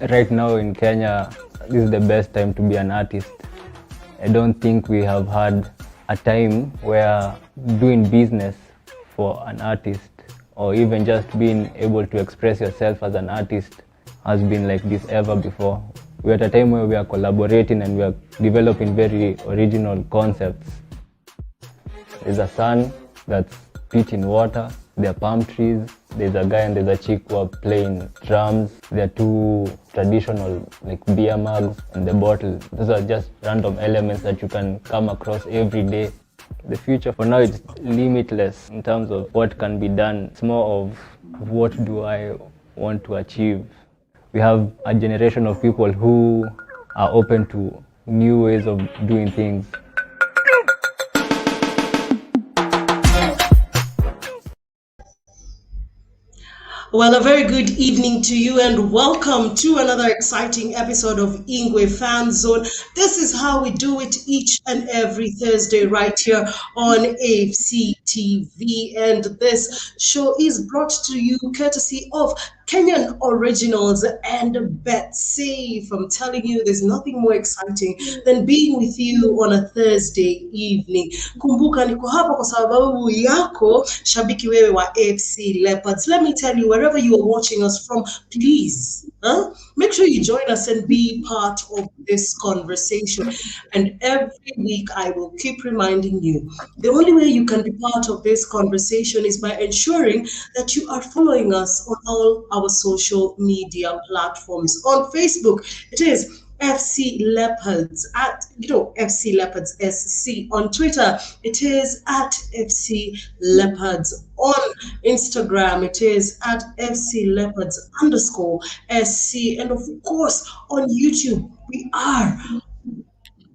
right now in Kenya, this is the best time to be an artist. I don't think we have had a time where doing business for an artist or even just being able to express yourself as an artist has been like this ever before. We're at a time where we are collaborating and we are developing very original concepts. There's a sun that's spitting water, there are palm trees, there's a guy and there's a chick who are playing drums, there are two traditional like beer mugs and the bottle. Those are just random elements that you can come across every day. The future for now is limitless in terms of what can be done. It's more of what do I want to achieve. We have a generation of people who are open to new ways of doing things. Well, a very good evening to you and welcome to another exciting episode of Ingwe Fanzone. This is how we do it each and every Thursday right here on AFC TV, and this show is brought to you courtesy of Kenyan Originals and Bet Safe. I'm telling you, there's nothing more exciting than being with you on a Thursday evening. Kumbuka niko hapa kwa sababu yako, shabiki wewe wa AFC Leopards. Let me tell you, wherever you are watching us from, please, make sure you join us and be part of this conversation. And every week I will keep reminding you, the only way you can be part of this conversation is by ensuring that you are following us on all our social media platforms. On Facebook, it is FC Leopards at FC Leopards SC. On Twitter, it is at FC Leopards. On Instagram, it is at FC Leopards _SC. And of course, on YouTube, we are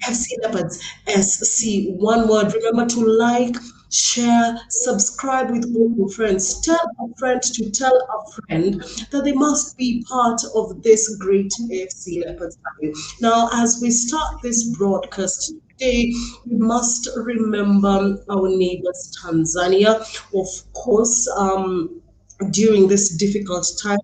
FC Leopards SC. One word. Remember to like, share, subscribe with all your friends. Tell a friend to tell a friend that they must be part of this great AFC Leopards family. Now, as we start this broadcast today, we must remember our neighbors, Tanzania. Of course, during this difficult time,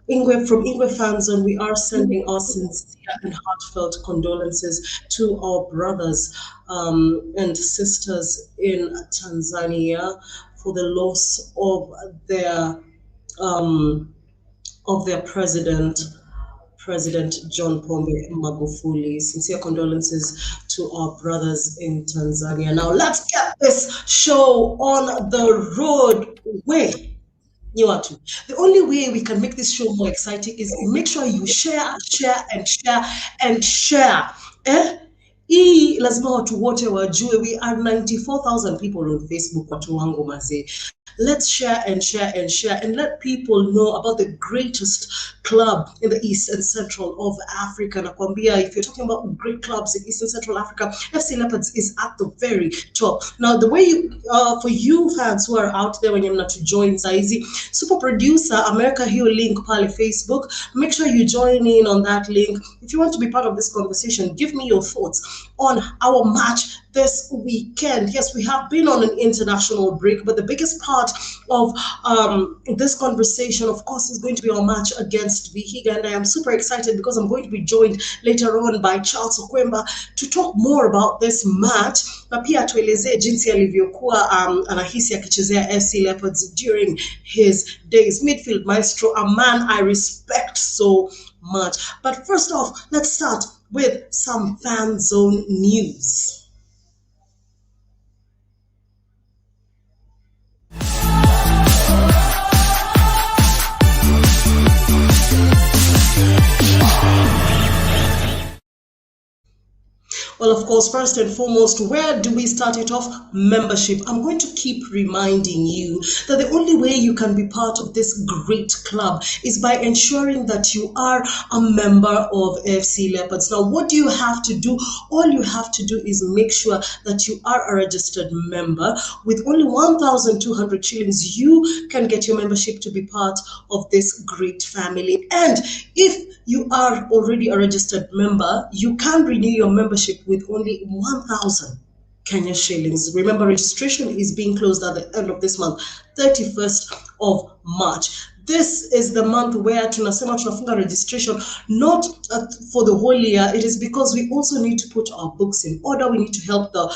from Ingwe Fanzone, we are sending our sincere and heartfelt condolences to our brothers and sisters in Tanzania for the loss of their president, President John Pombe Magufuli. Sincere condolences to our brothers in Tanzania. Now let's get this show on the road. The only way we can make this show more exciting is make sure you share. Hii lazima watu wote wajue. We are 94,000 people on Facebook, watu wangu mazee. Let's share and let people know about the greatest club in the East and Central of Africa. Nakwambia, if you're talking about great clubs in East and Central Africa, FC Leopards is at the very top. Now, the way for you fans who are out there when you're not to join saizi, super producer America hiyo link pale Facebook. Make sure you join in on that link. If you want to be part of this conversation, give me your thoughts on our match this weekend. Yes, we have been on an international break, but the biggest part of this conversation, of course, is going to be our match against Vihiga, and I am super excited because I'm going to be joined later on by Charles Okwemba to talk more about this match, na pia tuelezee jinsi alivyokuwa anahisi akichezea FC Leopards during his days. Midfield maestro, a man I respect so much. But first off, let's start with some fan zone news. Well, of course, first and foremost, where do we start it off? Membership. I'm going to keep reminding you that the only way you can be part of this great club is by ensuring that you are a member of FC Leopards. Now, what do you have to do? All you have to do is make sure that you are a registered member. With only 1,200 shillings, you can get your membership to be part of this great family. And if you are already a registered member, you can renew your membership with only 1,000 Kenya shillings. Remember, registration is being closed at the end of this month, 31st of March. this is the month where tunasema tunafunga registration, not for the whole year. It is because we also need to put our books in order. We need to help the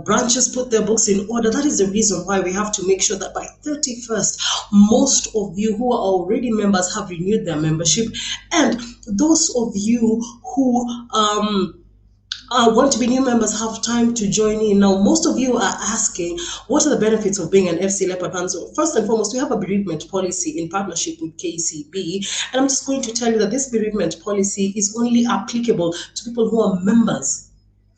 branches put their books in order. That is the reason why we have to make sure that by 31st, most of you who are already members have renewed their membership, and those of you who want to be new members have time to join in. Now, most of you are asking, what are the benefits of being an FC Leopard fan? So first and foremost, we have a bereavement policy in partnership with KCB. And I'm just going to tell you that this bereavement policy is only applicable to people who are members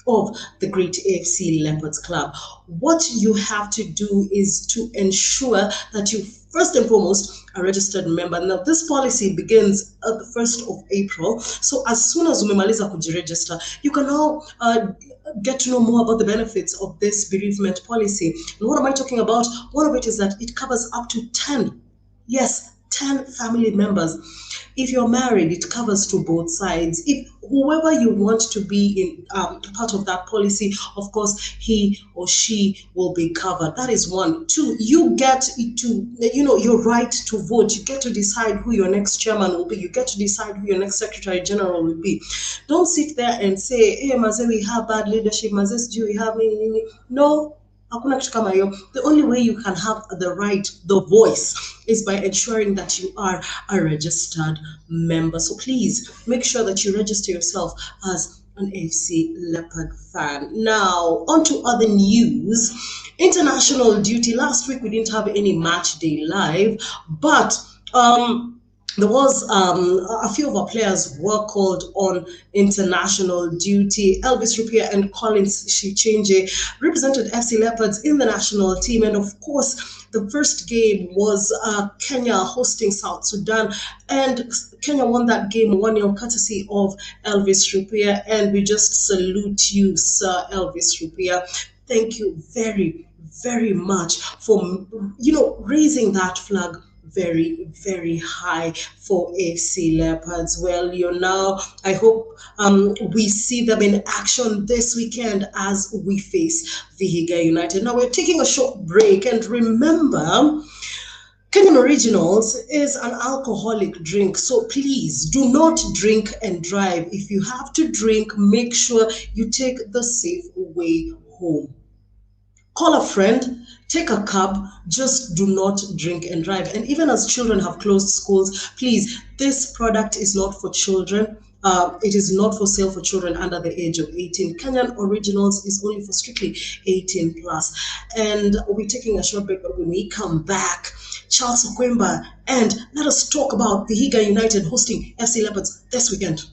of the Great AFC Leopards Club. What you have to do is to ensure that you first and foremost a registered member. Now, this policy begins at the 1st of April. So as soon as umemaliza kujiregister, you can now get to know more about the benefits of this bereavement policy. And what am I talking about? One of it is that it covers up to 10. Yes, 10 family members. If you're married, it covers to both sides. If whoever you want to be in part of that policy, of course, he or she will be covered. That is one. Two, you get to, your right to vote. You get to decide who your next chairman will be. You get to decide who your next secretary general will be. Don't sit there and say, hey, Maze, we have bad leadership. Maze, do we have any? No. The only way you can have the right, the voice, is by ensuring that you are a registered member. So please make sure that you register yourself as an AFC Leopard fan. Now, on to other news. International duty. Last week we didn't have any match day live, but there was a few of our players were called on international duty. Elvis Rupia and Collins Shichenje represented FC Leopards in the national team. And of course, the first game was Kenya hosting South Sudan. And Kenya won that game 1-0 courtesy of Elvis Rupia. And we just salute you, Sir Elvis Rupia. Thank you very, very much for, raising that flag very, very high for AFC Leopards. Well, now, I hope we see them in action this weekend as we face Vihiga United. Now, we're taking a short break, and remember, Kenyan Originals is an alcoholic drink, so please do not drink and drive. If you have to drink, make sure you take the safe way home. Call a friend, take a cab, just do not drink and drive. And even as children have closed schools, please, this product is not for children. It is not for sale for children under the age of 18. Kenyan Originals is only for strictly 18 plus. And we're taking a short break, but when we come back, Charles Okwemba, and let us talk about Vihiga United hosting FC Leopards this weekend.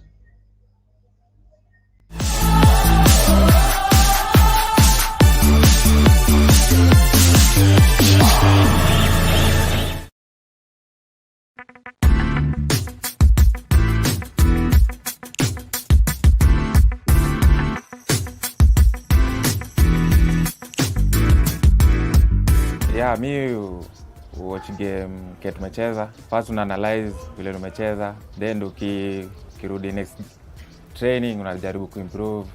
Yeah, me watch game ke tumecheza. First una analyze vile tumecheza, then ukirudi next training unajaribu kuimprove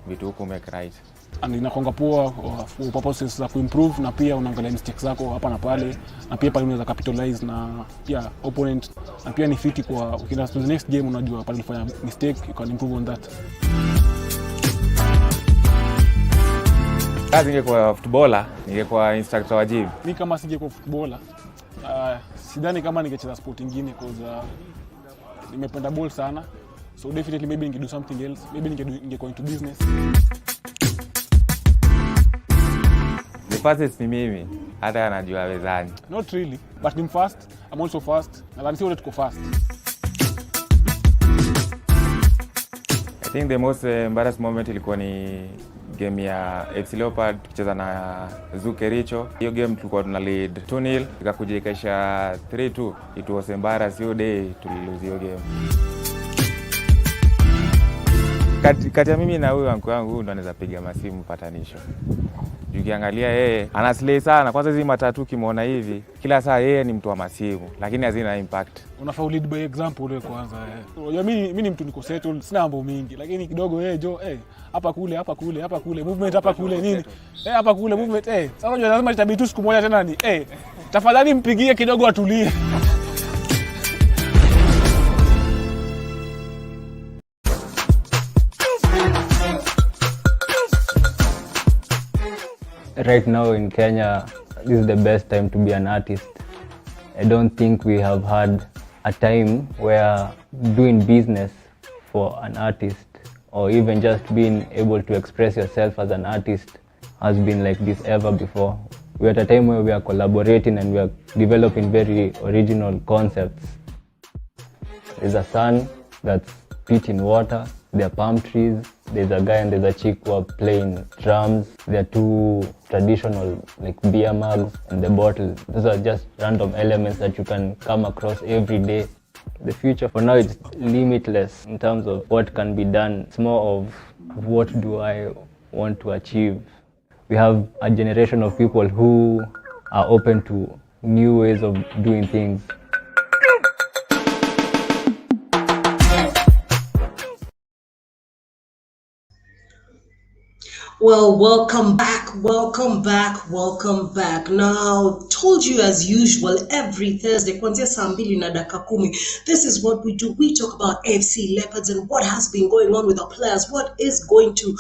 vitu huko make right. And inakonga poa for purposes za kuimprove, na pia unaangalia mistakes zako hapa na pale, na pia pale unaweza capitalize na pia opponent, na pia ni fiti kwa ukienda to the next game unajua pale ulifanya mistake, you can improve on that. Kazi ingekuwa footballer, ningekuwa instructor wa gym. Mimi kama singekuwa footballer, sidhani kama ningecheza sport nyingine because nimependa ball sana. So definitely maybe ningedo something else. Maybe ningekuwa into business. The fastest ni mimi, hata anajua wezani. Not really, but I'm fast. I'm also fast. Na lazima wote tuko fast. I think the most embarrassing moment ilikuwa ni game ya FC Leopard tukicheza na Zukericho. Hiyo game tulikuwa tuna lead 2-0, ikakuja ikaisha 3-2. It was embarrassing hiyo day tulilose hiyo game. Kati ya mimi na huyu wangu ndo anaweza piga masimu patanisho. Ukiangalia yeye anaslay sana. Kwanza hizi matatu kimuona hivi kila saa yeye ni mtu wa masimu lakini hazina impact. Unafaa lead by example wewe kwanza. Unajua mimi ni mtu niko settled, sina mambo mingi lakini kidogo hapa kule movement hapa kule nini? Hapa kule movement Sasa unajua lazima itabidi tu siku moja tena ni tafadhali mpigie kidogo atulie. Right now in Kenya, this is the best time to be an artist. I don't think we have had a time where doing business for an artist or even just being able to express yourself as an artist has been like this ever before. We're at a time where we are collaborating and we are developing very original concepts. There's a sun that's pit in water, there are palm trees, there's a guy and there's a chick who are playing drums. There are two traditional like beer mugs and the bottle. Those are just random elements that you can come across every day. The future for now is limitless in terms of what can be done. It's more of what do I want to achieve. We have a generation of people who are open to new ways of doing things. Well, welcome back. Now, told you as usual, every Thursday, kuanzia saa 2 na dakika 10, this is what we do. We talk about FC Leopards and what has been going on with our players, what is going to,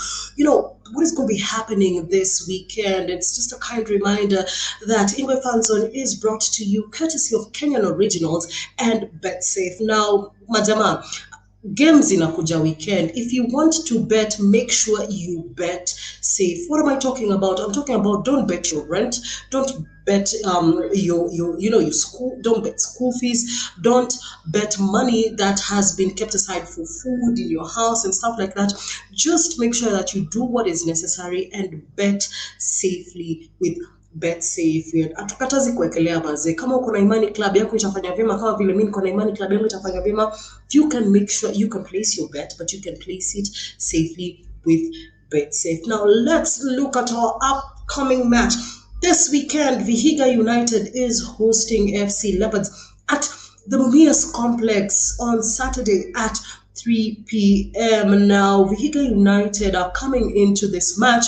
what is going to be happening this weekend. It's just a kind reminder that Ingwe Fanzone is brought to you courtesy of Kenyan Originals and BetSafe. Now, Majama, games inakuja weekend. If you want to bet, make sure you bet safe. What am I talking about? I'm talking about don't bet your rent, don't bet your school, don't bet school fees, don't bet money that has been kept aside for food in your house and stuff like that. Just make sure that you do what is necessary and bet safely with BetSafe. Atukatazi kuwekelea baze. Kama uko na imani club yako itafanya vyema, kama vile mimi niko na imani club yangu itafanya vyema, you can make sure you can place your bet, but you can place it safely with BetSafe. Now let's look at our upcoming match. This weekend, Vihiga United is hosting FC Leopards at the Mumias Complex on Saturday at 3 p.m. Now, Vihiga United are coming into this match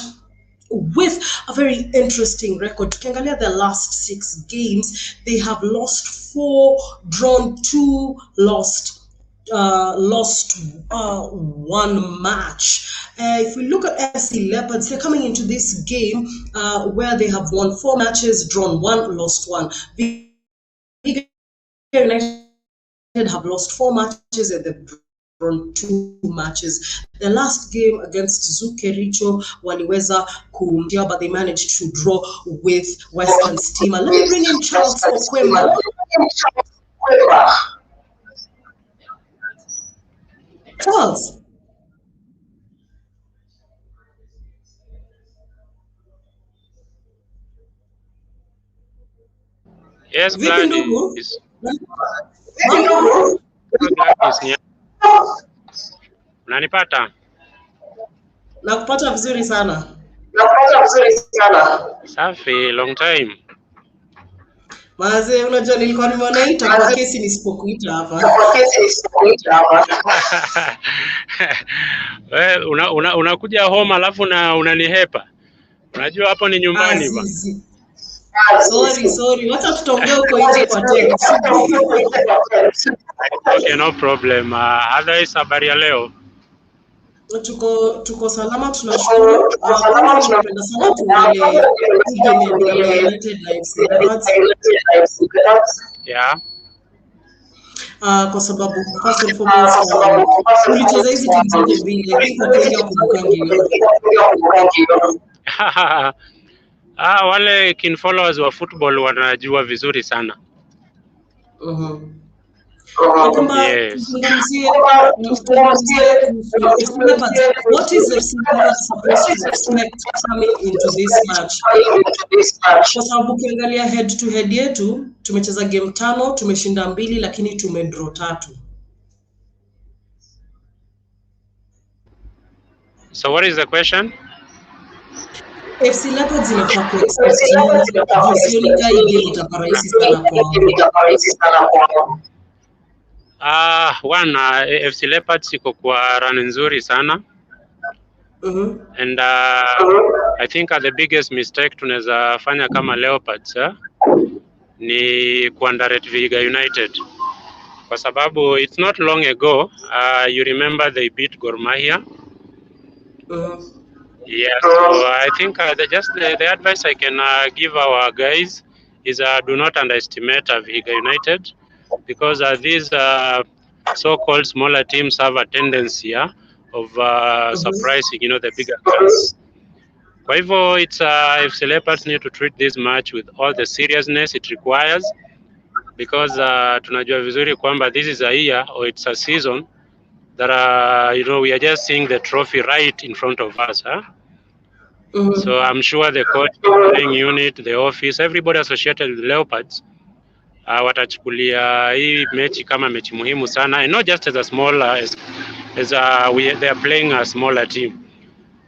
with a very interesting record. Tukiangalia their last 6 games, they have lost 4, drawn 2, lost 1 match. If we look at FC Leopards, they're coming into this game where they have won 4 matches, drawn 1, lost 1. Vihiga United have lost 4 matches and they've drawn 2 matches. The last game against Zukericho waliweza kumtia, but they managed to draw with Western Steamer. Let me bring in Charles Okwemba. Charles. Yes, Gladys. Unanipata? Nakupata vizuri sana. Safi, long time. Maze, unajua nilikuwa nimeona kwa kesi nisipokuita hapa. Wewe unakuja home alafu unanihepa. Unajua hapo ni nyumbani ba. Sorry. Wacha tutaongea huko nje kwa text. Okay, no problem. Otherwise habari ya leo. Tuko salama, tunashukuru. Tunapenda sana tuwele United Yeah. Kwa sababu first and foremost ulicheza hizi timu zote mbili, lakini kumbukangi. Wale kin followers wa football wanajua vizuri sana. Yes. What is the Simba supposed to expect coming into this match? Kwa sababu ukiangalia head to head yetu, tumecheza game 5, tumeshinda 2 lakini tumedraw 3. So what is the question? FC Leopards zinafaa kuexpect sioni kai game itakuwa rahisi sana kwa FC Leopards iko kwa run nzuri sana. And I think the biggest mistake tunaweza fanya kama Leopards ni kuunderrate Vihiga United. Kwa sababu it's not long ago, you remember they beat Gor Mahia. Yeah, so I think the advice I can give our guys is do not underestimate Vihiga United, because these so-called smaller teams have a tendency of surprising, the bigger guys. Kwa hivyo, it's FC Leopards need to treat this match with all the seriousness it requires, because tunajua vizuri kwamba this is a year or it's a season that we are just seeing the trophy right in front of us. So I'm sure the coach, the playing unit, the office, everybody associated with Leopards watachukulia hii mechi kama mechi muhimu sana, and not just as a smaller they are playing a smaller team.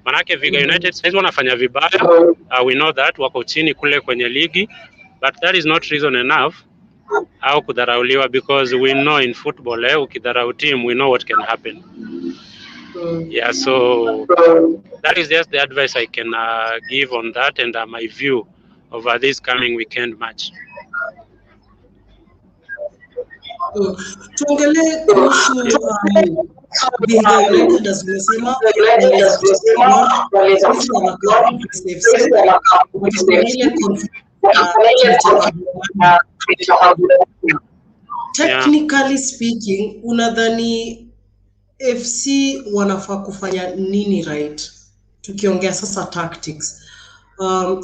Manake Vihiga United saizi wanafanya vibaya, we know that wako chini kule kwenye ligi, but that is not reason enough au kudharauliwa, because we know in football ukidharau team we know what can happen. Yeah, so that is just the advice I can give on that, and my view of this coming weekend match. Tuongelee kuhusu Vihiga United, as umesema technically speaking, unadhani FC wanafaa kufanya nini right? Tukiongea sasa tactics.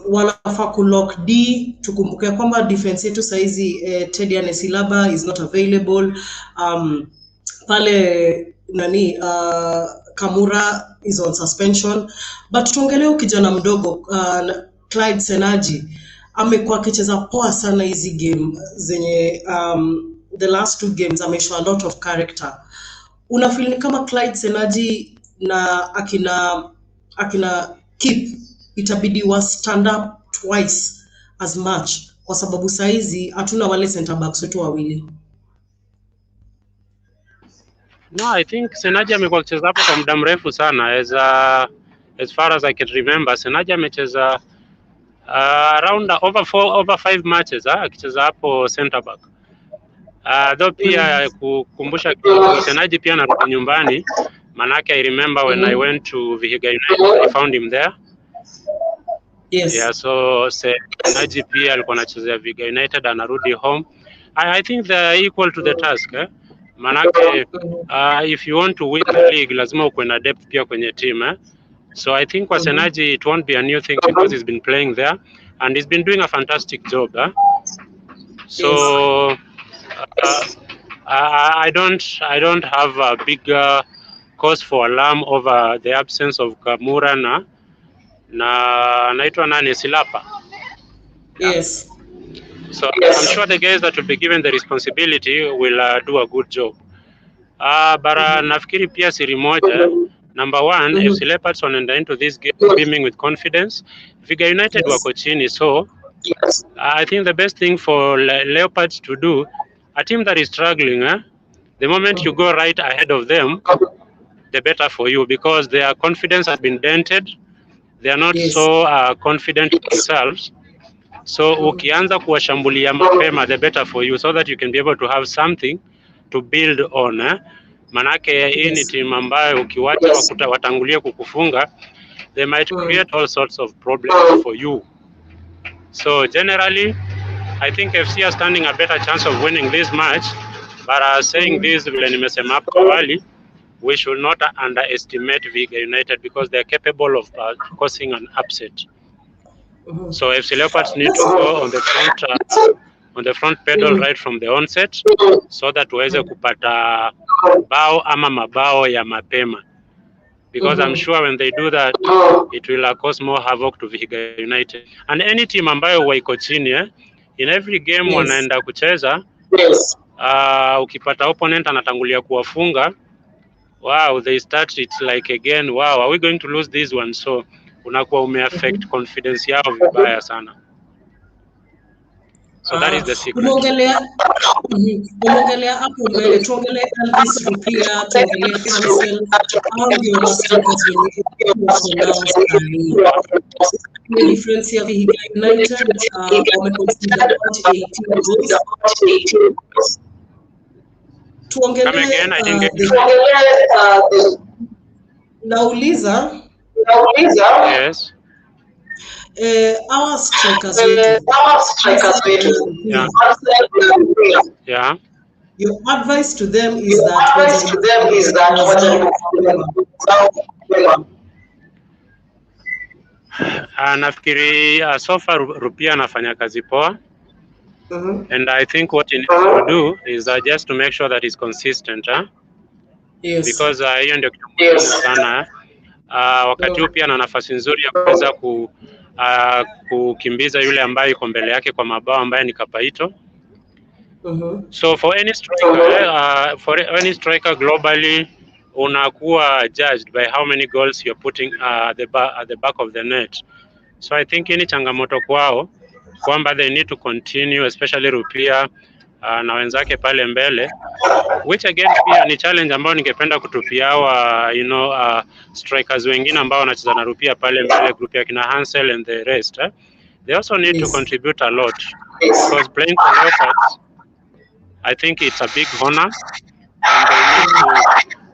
Wanafaa kulock D, tukumbuke kwamba defense yetu saizi Teddy Anesilaba is not available. Pale Kamura is on suspension. But tuongelee kijana mdogo Clyde Senaji amekuwa akicheza poa sana hizi game zenye the last 2 games ameshow a lot of character. Unafeel kama Clyde Senaji na akina Keep itabidi wa stand up twice as much, kwa sababu saizi hatuna wale center backs wetu wawili? No, I think Senaji amekuwa akicheza hapo kwa muda mrefu sana. As far as I can remember, Senaji amecheza around over 5 matches akicheza hapo center back. Though pia kukumbusha Senaji pia anarudi nyumbani, manake I remember when I went to Vihiga United, I found him there. Yes. Yeah, so Senaji pia alikuwa anachezea Vihiga United, anarudi home. I think they're equal to the task. Manake if you want to win the league, lazima uwe na depth pia kwenye team. So I think kwa Senaji it won't be a new thing, because he's been playing there and he's been doing a fantastic job. So I don't have a bigger cause for alarm over the absence of Kamura na naitwa nani Silapa. Yes. So I'm sure the guys that will be given the responsibility will do a good job. Bara nafikiri pia siri moja. Number one, FC Leopards wanaenda into this game beaming with confidence. Vihiga United wako chini, so I think the best thing for Leopards to do, a team that is struggling, the moment you go right ahead of them, the better for you, because their confidence has been dented. They are not so confident in themselves. So ukianza kuwashambulia mapema, the better for you, so that you can be able to have something to build on. Manake hii ni team ambayo ukiwacha watangulie kukufunga, they might create all sorts of problems for you. So generally, I think FC are standing a better chance of winning this match. But saying this, vile nimesema hapo awali, we should not underestimate Vihiga United, because they are capable of causing an upset. So FC Leopards need to go on the front pedal right from the onset, so that tuweze kupata bao ama mabao ya mapema, because I'm sure when they do that it will cause more havoc to Vihiga United. And any team ambayo waiko chini in every game wanaenda kucheza, ukipata opponent anatangulia kuwafunga, wow, they start, it's like again, wow, are we going to lose this one? So unakuwa umeaffect confidence yao vibaya sana. So that is the secret. Umeongelea hapo mbele, tuongelee Elvis Rupia, tuongelee Hansel, au ndio mastrikers wenye the difference ya Vihiga United, wameconsider about 18 goals. Tuongelee nauliza. Yes. Our strikers. Yeah. Your advice to them is that nafikiri so far Rupia anafanya kazi poa. And I think what he needs to do is just to make sure that he's consistent, Yes. Because hiyo ndio kitu muhimu sana. Wakati huu pia ana nafasi nzuri ya kuweza kukimbiza yule ambaye yuko mbele yake kwa mabao ambaye ni Kapaito. So for any striker globally, unakuwa judged by how many goals you're putting at the back of the net. So I think any changamoto kwao kwamba they need to continue, especially Rupia na wenzake pale mbele, which again pia ni challenge ambayo ningependa kutupia strikers wengine ambao wanacheza na Rupia pale mbele, group ya kina Hansel and the rest. They also need to contribute a lot, because playing for Leopards, I think it's a big honor, and they need to,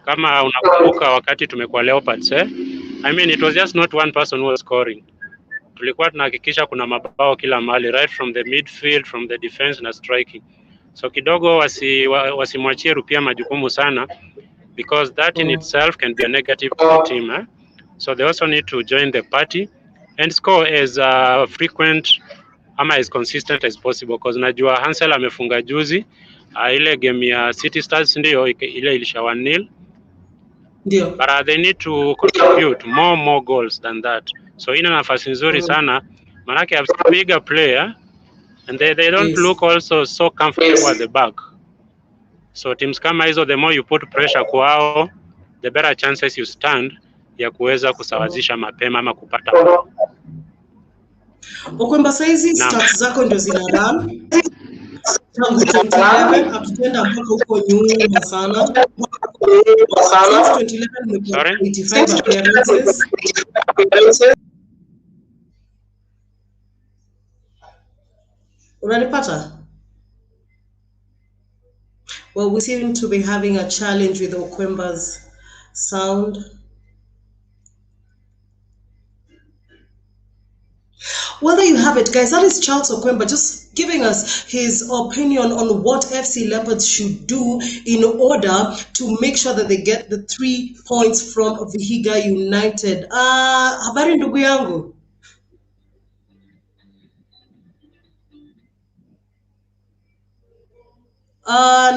kama unakumbuka wakati tumekuwa Leopards, I mean it was just not one person who was scoring. Tulikuwa tunahakikisha kuna mabao kila mahali, right from the midfield, from the defense na striking. So kidogo wasimwachie Rupia majukumu sana, because that in itself can be a negative to the team. So they also need to join the party and score as frequent ama as consistent as possible, because najua Hansel amefunga juzi ile game ya City Stars, ndio ile ilisha 1-0. Ndio. But they need to contribute more goals than that. So ina nafasi nzuri sana, manake have a bigger player, and they don't look also so comfortable at the back. So teams kama hizo, the more you put pressure kwao, the better chances you stand ya kuweza kusawazisha mapema ama kupata. Okwemba, saizi stats zako ndio zina run. Tangu 2011 hatutenda mpaka huko nyuma sana. Since 2011 nimekuwa 85 appearances. Unanipata? Well, we seem to be having a challenge with Okwemba's sound. Well, there you have it, guys. That is Charles Okwemba just giving us his opinion on what FC Leopards should do in order to make sure that they get the 3 points from Vihiga United. Habari ndugu yangu.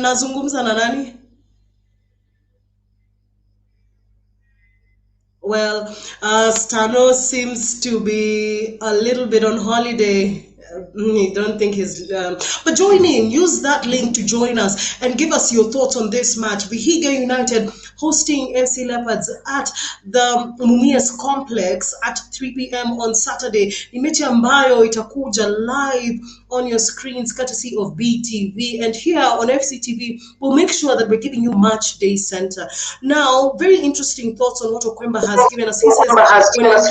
Nazungumza na nani? Well, Stano seems to be a little bit on holiday. I don't think he's... but join in. Use that link to join us and give us your thoughts on this match. Vihiga United hosting FC Leopards at the Mumias Complex at 3 p.m. on Saturday. Ni mechi ambayo itakuja live on your screens courtesy of BTV. And here on FCTV, we'll make sure that we're giving you Match Day Center. Now, very interesting thoughts on what Okwemba has given us. He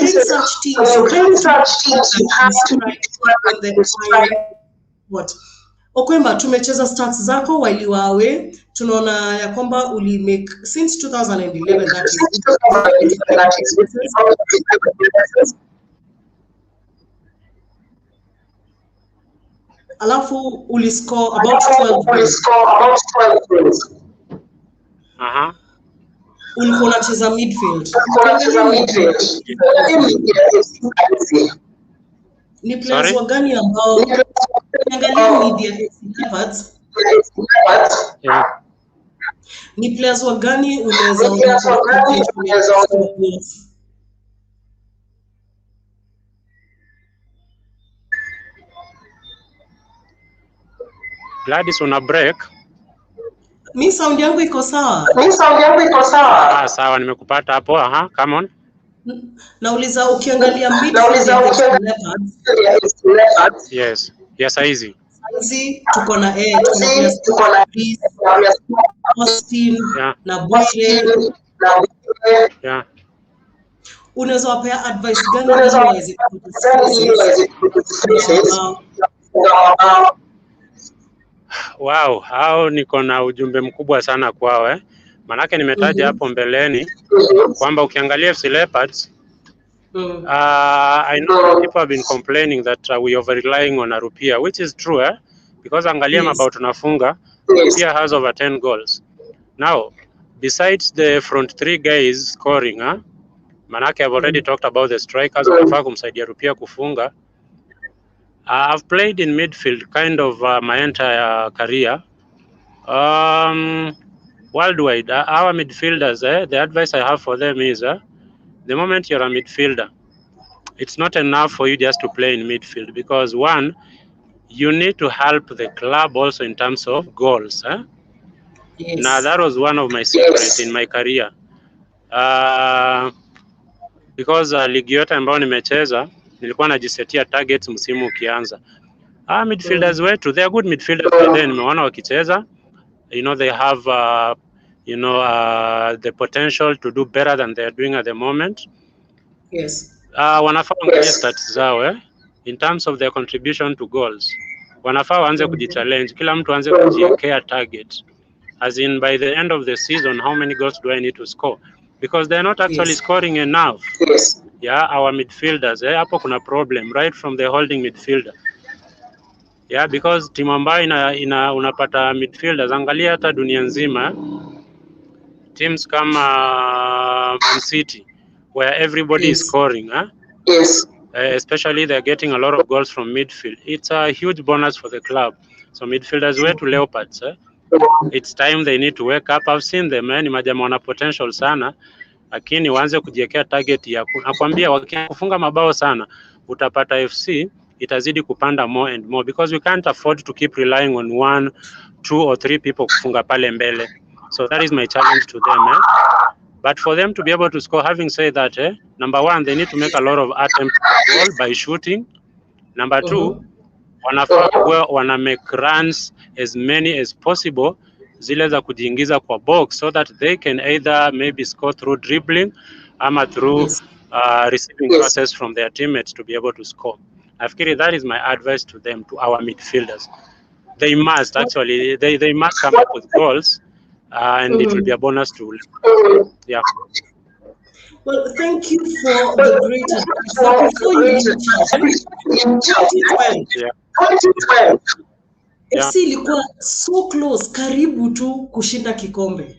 says, when you're playing such teams, you have to on the what? Okwemba, tumecheza stats zako while you are away. Tunaona ya kwamba uli make since 2011, that is. Alafu uli score about 12 goals. Ulikuwa unacheza midfield. Ni players wagani ambao angalia media Leopards? Ni players wagani unaweza Gladys, una break? Mi sound yangu iko sawa. Sawa, nimekupata hapo. Come on. Nauliza ukiangalia midfield ya Leopards. Yes. Yes, easy. Saizi tuko na Austin na Bwire. Yeah. Unaweza wapea advice gani ili waweze Wow, hao niko na ujumbe mkubwa sana kwao Manake nimetaja hapo mbeleni kwamba ukiangalia FC Leopards I know people have been complaining that we over relying on Arupia, which is true because angalia mabao tunafunga, Arupia has over 10 goals. Now, besides the front three guys scoring manake I've already talked about the strikers wanafaa kumsaidia Arupia kufunga. I've played in midfield kind of my entire career. Worldwide, our midfielders, the advice I have for them is the moment you're a midfielder, it's not enough for you just to play in midfield because one, you need to help the club also in terms of goals. Yes. Now that was one of my secrets in my career. Because ligi yote ambayo nimecheza nilikuwa najisetia targets msimu ukianza. Midfielders wetu, they are good midfielders by then, nimeona wakicheza. You know, they have the potential to do better than they are doing at the moment. Yes. Wanafaa waangalie stats zao in terms of their contribution to goals. Wanafaa waanze kujichallenge, kila mtu aanze kujiwekea target. As in by the end of the season, how many goals do I need to score? Because they're not actually scoring enough. Yes. Yeah, our midfielders, hapo kuna problem right from the holding midfielder. Yeah, because timu ambayo unapata midfielders, angalia hata dunia nzima, teams kama Man City, where everybody is scoring, Yes. Especially they're getting a lot of goals from midfield. It's a huge bonus for the club. So midfielders wetu Leopards, it's time they need to wake up. I've seen them, ni majamaa wana potential sana, lakini waanze kujiwekea target ya nakwambia wakifunga mabao sana, utapata FC itazidi kupanda more and more because we can't afford to keep relying on 1, 2 or 3 people kufunga pale mbele. So that is my challenge to them. But for them to be able to score, having said that, number one, they need to make a lot of attempts to goal by shooting. Number two, wana make runs as many as possible, zile za kujiingiza kwa box, so that they can either maybe score through dribbling ama through receiving passes from their teammates to be able to score. Nafikiri that is my advice to them, to our midfielders. They must actually, they must come up with goals, and it will be a bonus to yeah. Well, thank you for the great advice. But before you 2012, FC ilikuwa so close, karibu tu kushinda kikombe.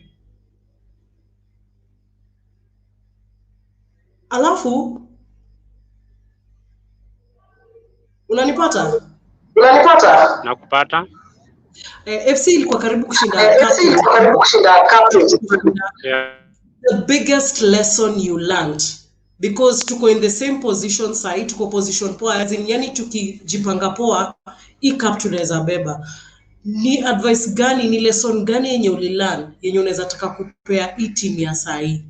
Alafu unanipata? Nakupata. FC ilikuwa karibu kushinda The biggest lesson you learned, because tuko in the same position side, tuko position poa, as in yani tukijipanga poa, hii cup tunaweza beba. Ni advice gani, ni lesson gani yenye ulilearn yenye unaweza taka kupea hii team ya sahi?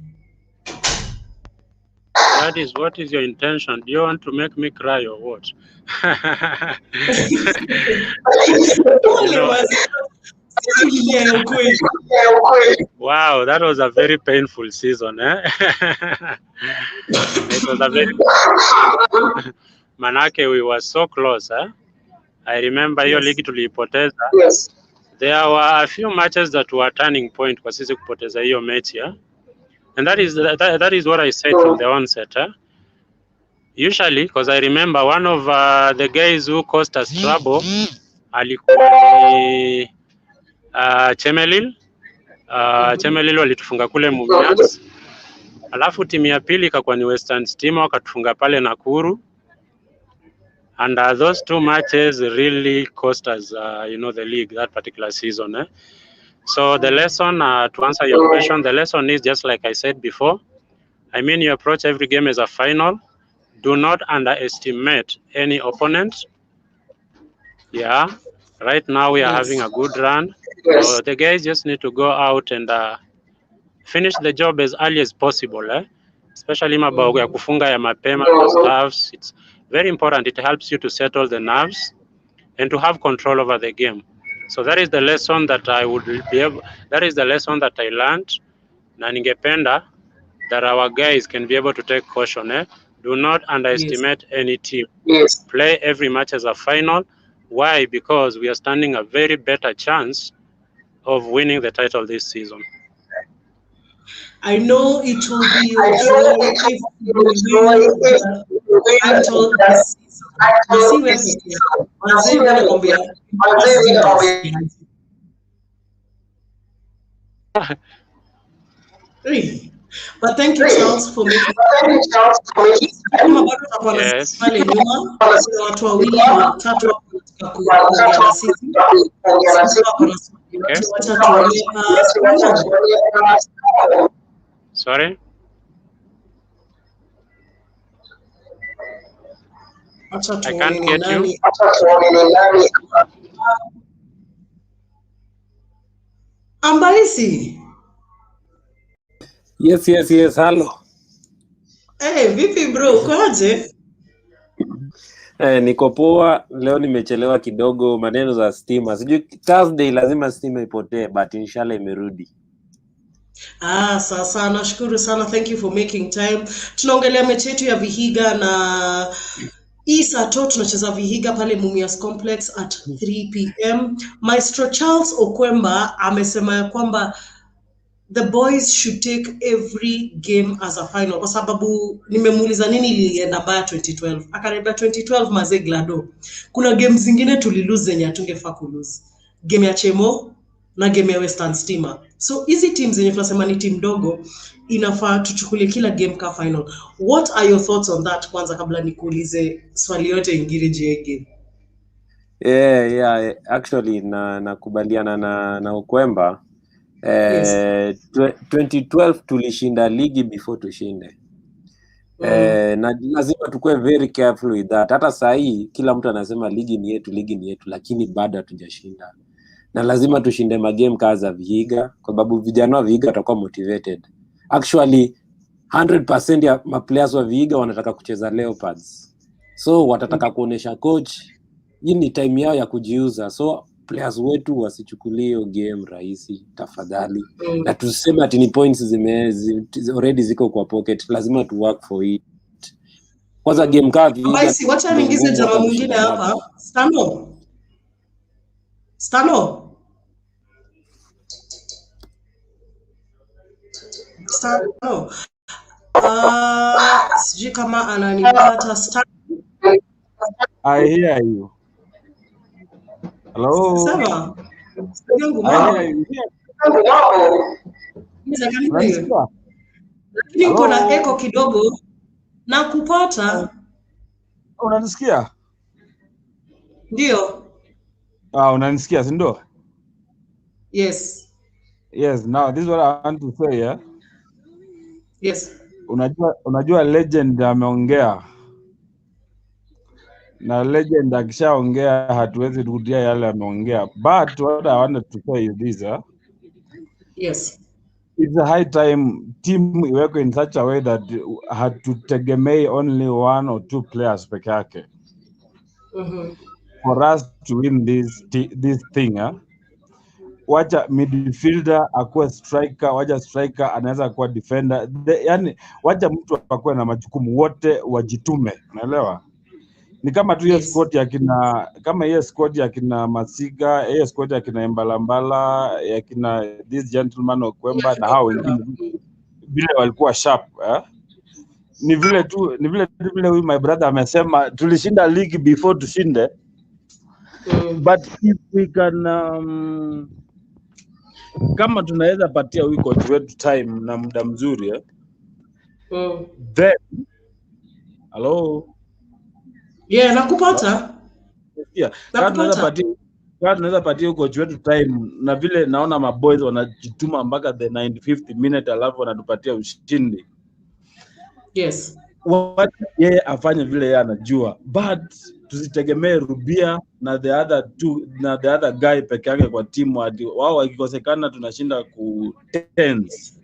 That is, what is your intention? Do you want to make me cry or what? Wow, that was a very painful season. It was a very manake we were so close. I remember hiyo ligi tuliipoteza. There were a few matches that were turning point kwa sisi kupoteza hiyo mechi. And that is what I said from the onset. Usually, because I remember one of the guys who caused us trouble alikuwa ni Chemelil. Chemelil walitufunga kule Mumias. Alafu timu ya pili ikakuwa ni Western Stima wakatufunga pale Nakuru. And those two matches really cost us the league that particular season. So the lesson, to answer your question, the lesson is just like I said before. I mean, you approach every game as a final. Do not underestimate any opponent. Yeah, right now we are having a good run. So the guys just need to go out and finish the job as early as possible. especially mabao ya kufunga ya mapema, those nerves. It's very important. It helps you to settle the nerves and to have control over the game. So that is the lesson that I would be able, that is the lesson that I learned, na ningependa that our guys can be able to take caution. Do not underestimate any team. Play every match as a final. Why? Because we are standing a very better chance of winning the title this season. I know it will be your joy if you win the title this season. You see where but thank you, Charles, for making Yes. Sorry? I can't get you. Ambarisi. Yes, hello. Hey, vipi bro, ukoje? Niko poa, leo nimechelewa kidogo, maneno za stima. Sijui Thursday lazima stima ipotee, but inshallah imerudi. Sasa nashukuru sana, thank you for making time. Tunaongelea mechi yetu ya Vihiga na Isato, tunacheza Vihiga pale Mumias Complex at 3 p.m. Maestro Charles Okwemba amesema ya kwamba the boys should take every game as a final, kwa sababu nimemuuliza nini ilienda baya 2012. Akaniambia 2012 maze Glado, kuna games zingine tulilose zenye hatungefaa kulose. Game ya Chemo na game ya Western Stima. So hizi teams zenye tunasema ni team dogo, inafaa tuchukulie kila game ka final. What are your thoughts on that kwanza kabla nikuulize swali yote ingine je game? Yeah, actually nakubaliana na Okwemba. 2012 tulishinda ligi before tushinde. Na lazima tukue very careful with that. Hata saa hii kila mtu anasema ligi ni yetu, lakini bado hatujashinda. Na lazima tushinde magame kaza Vihiga, kwa sababu vijana wa Vihiga watakuwa motivated. Actually 100% ya players wa Vihiga wanataka kucheza Leopards. So watataka kuonesha coach hii ni time yao ya kujiuza. So players wetu wasichukulie hiyo game rahisi tafadhali. Na tuseme ati ni points already ziko kwa pocket, lazima tu work for it. Kwanza game ka Vihiga. Basi wacha niingize jamaa mwingine hapa. Stano. Sijui kama ananipata Stano. I hear you. Hello. Sema. Lakini uko na echo kidogo na kupata. Unanisikia? Ndio. Unanisikia, si ndio? Yes. Yes, now this is what I want to say, yeah? Yes. Unajua legend ameongea. Na legend akishaongea hatuwezi rudia yale ameongea. But what I wanted to say is this, Yes. It's a high time team iwekwe in such a way that hatutegemei only 1 or 2 players peke yake. For us to win this thing, wacha midfielder akuwe striker, wacha striker anaweza kuwa defender. Yani wacha mtu akuwe na majukumu, wote wajitume, unaelewa? Ni kama tu hiyo squad ya kina, kama hiyo squad ya kina Masiga, hiyo squad ya kina Mbalambala, ya kina this gentleman Okwemba na hao wengine vile walikuwa sharp, ni vile huyu my brother amesema tulishinda league before tushinde. But if we can kama tunaweza patia huyu coach wetu time na muda mzuri, then hello. Yeah, nakupata. Yeah, tunaweza patia coach wetu time, na vile naona maboys wanajituma mpaka the 95th minute alafu wanatupatia ushindi. Yes. Yeye afanye vile yeye anajua, but tusitegemee Rubia na the other guy peke yake kwa timu hadi wao wakikosekana tunashinda ku tens.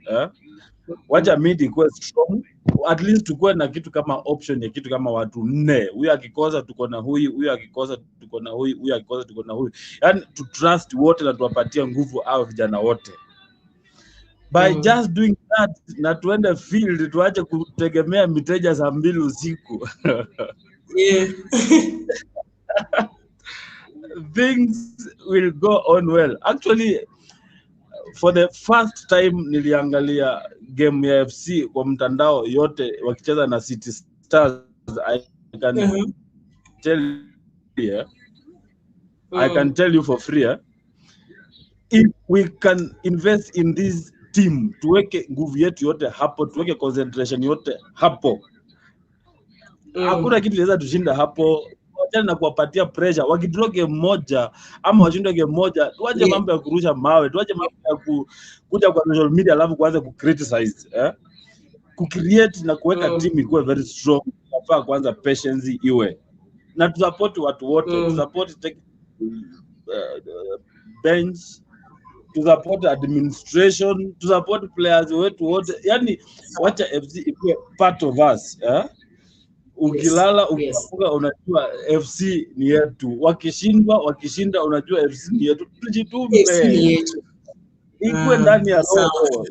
wacha mid ikuwe strong, at least tukue na kitu kama option ya kitu kama watu 4. Huyu akikosa tuko na huyu akikosa tuko na huyu akikosa tuko na huyu. Yani to trust wote na tuwapatie nguvu au vijana wote. By just doing that, na tuende field, tuache kutegemea miteja za 2 usiku. Yeah. Things will go on well. Actually, for the first time niliangalia game ya FC kwa mtandao yote wakicheza na City Stars. I can tell you, I can tell you for free, if we can invest in this team, tuweke nguvu yetu yote hapo, tuweke concentration yote hapo, hakuna kitu kinaweza tushinda hapo. Wachana na kuwapatia pressure. Wakidraw game moja ama washinde game moja, tuache mambo ya kurusha mawe, tuache mambo ya kuja kwa social media alafu kuanza criticize, kucreate na kuweka team ikuwe very strong. Nafaa kwanza patience iwe na tusupport watu wote, tusupport bench, tusupport administration, tusupport players wetu wote. Yani wacha FC ikuwe part of us, Ukilala ukifunga unajua FC ni yetu. Wakishinda unajua FC ni yetu. Tujitume. Ikuwe ndani ya roho.